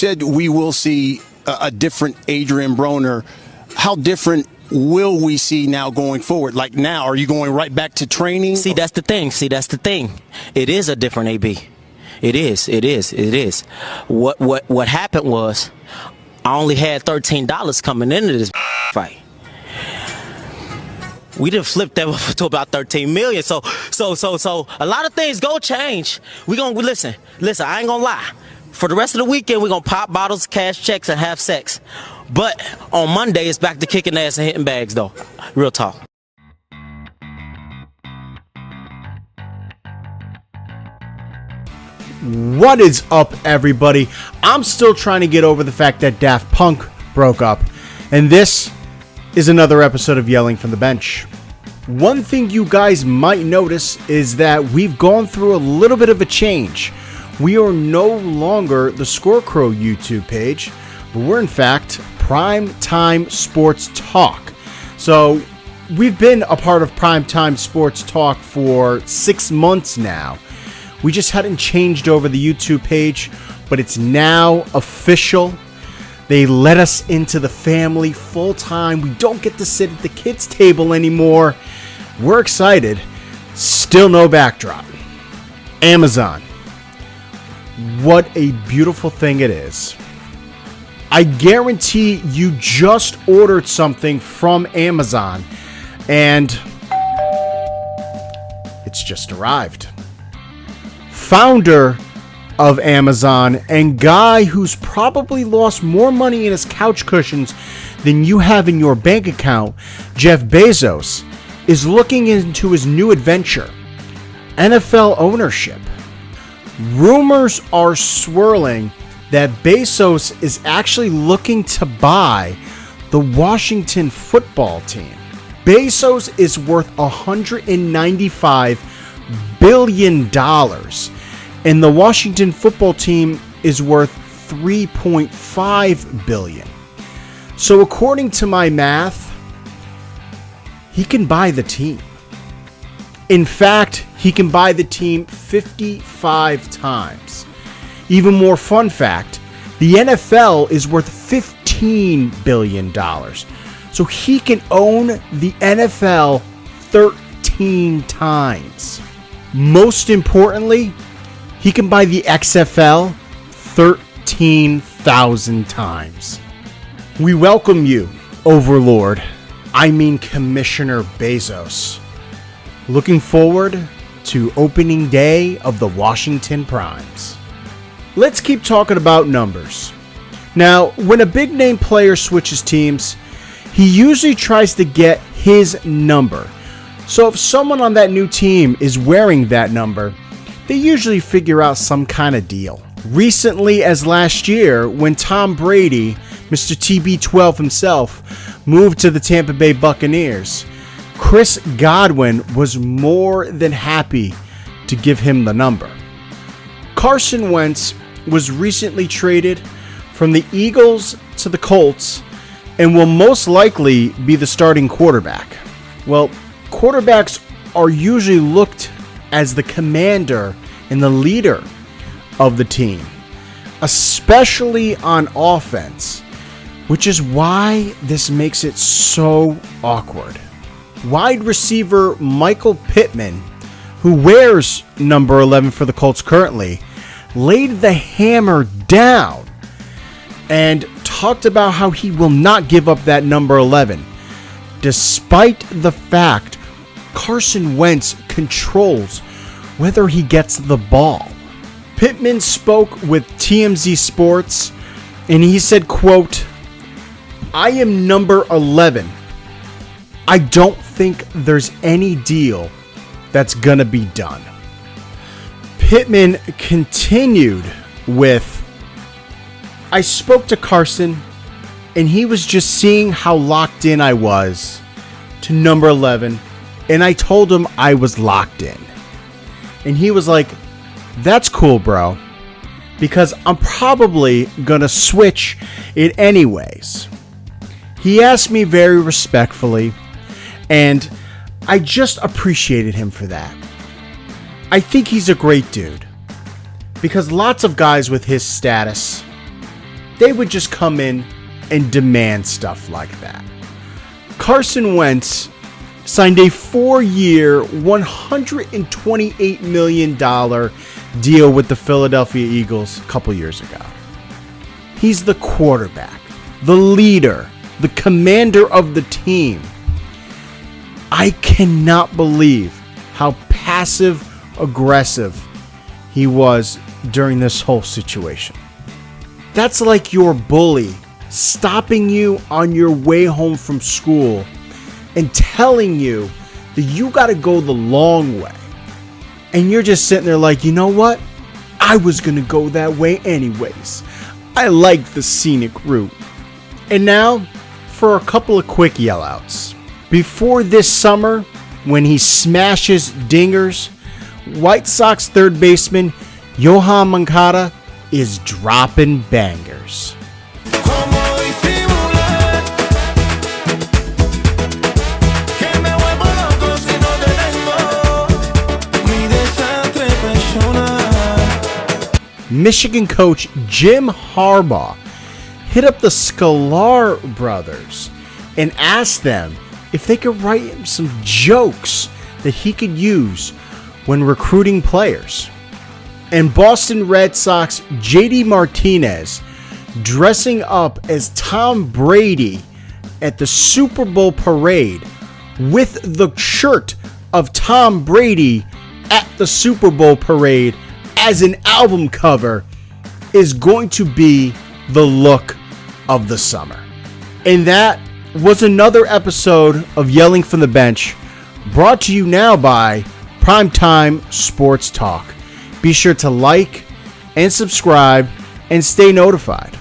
Said we will see a different Adrian Broner. How different will we see now going forward? Like now, are you going right back to training? See, that's the thing. It is a different AB. It is. What happened was I only had $13 coming into this fight. We didn't flip that up to about 13 million. So a lot of things go change. We gonna listen. I ain't gonna lie. For the rest of the weekend, we're gonna pop bottles, cash checks, and have sex. But on Monday, it's back to kicking ass and hitting bags, though. Real talk. What is up, everybody? I'm still trying to get over the fact that Daft Punk broke up, and this is another episode of Yelling from the Bench. One thing you guys might notice is that we've gone through a little bit of a change. We are no longer the Scorecrow YouTube page, but we're in fact Prime Time Sports Talk. So we've been a part of Prime Time Sports Talk for 6 months now. We just hadn't changed over the YouTube page, but it's now official. They let us into the family full time. We don't get to sit at the kids' table anymore. We're excited. Still no backdrop. Amazon. What a beautiful thing it is. I guarantee you just ordered something from Amazon and it's just arrived. Founder of Amazon and guy who's probably lost more money in his couch cushions than you have in your bank account, Jeff Bezos, is looking into his new adventure, NFL ownership. Rumors are swirling that Bezos is actually looking to buy the Washington football team. Bezos is worth $195 billion. And the Washington football team is worth $3.5 billion. So according to my math, he can buy the team. In fact, he can buy the team 55 times. Even more fun fact, the NFL is worth $15 billion. So he can own the NFL 13 times. Most importantly, he can buy the XFL 13,000 times. We welcome you, Overlord. I mean Commissioner Bezos. Looking forward to opening day of the Washington Primes. Let's keep talking about numbers. Now, when a big name player switches teams, he usually tries to get his number. So if someone on that new team is wearing that number, they usually figure out some kind of deal. Recently as last year, when Tom Brady, Mr. TB12 himself, moved to the Tampa Bay Buccaneers, Chris Godwin was more than happy to give him the number. Carson Wentz was recently traded from the Eagles to the Colts and will most likely be the starting quarterback. Well, quarterbacks are usually looked as the commander and the leader of the team, especially on offense, which is why this makes it so awkward. Wide receiver Michael Pittman, who wears number 11 for the Colts currently, laid the hammer down and talked about how he will not give up that number 11, despite the fact Carson Wentz controls whether he gets the ball. Pittman spoke with TMZ Sports and he said, quote, "I am number 11. I don't think there's any deal that's gonna be done." Pittman continued with, "I spoke to Carson and he was just seeing how locked in I was to number 11 and I told him I was locked in. And he was like, that's cool, bro, because I'm probably gonna switch it anyways." He asked me very respectfully, and I just appreciated him for that. I think he's a great dude, because lots of guys with his status they would just come in and demand stuff like that. Carson Wentz signed a 4-year, $128 million deal with the Philadelphia Eagles a couple years ago. He's the quarterback, the leader, the commander of the team. I cannot believe how passive-aggressive he was during this whole situation. That's like your bully stopping you on your way home from school and telling you that you got to go the long way. And you're just sitting there like, you know what? I was going to go that way anyways. I like the scenic route. And now for a couple of quick yell-outs. Before this summer, when he smashes dingers, White Sox third baseman Yohan Moncada is dropping bangers. Michigan coach Jim Harbaugh hit up the Sklar brothers and asked them if they could write him some jokes that he could use when recruiting players. And Boston Red Sox J.D.Martinez dressing up as Tom Brady at the Super Bowl parade with the shirt of Tom Brady at the Super Bowl parade as an album cover is going to be the look of the summer. And that was another episode of Yelling from the Bench, brought to you now by Primetime Sports Talk. Be sure to like and subscribe and stay notified.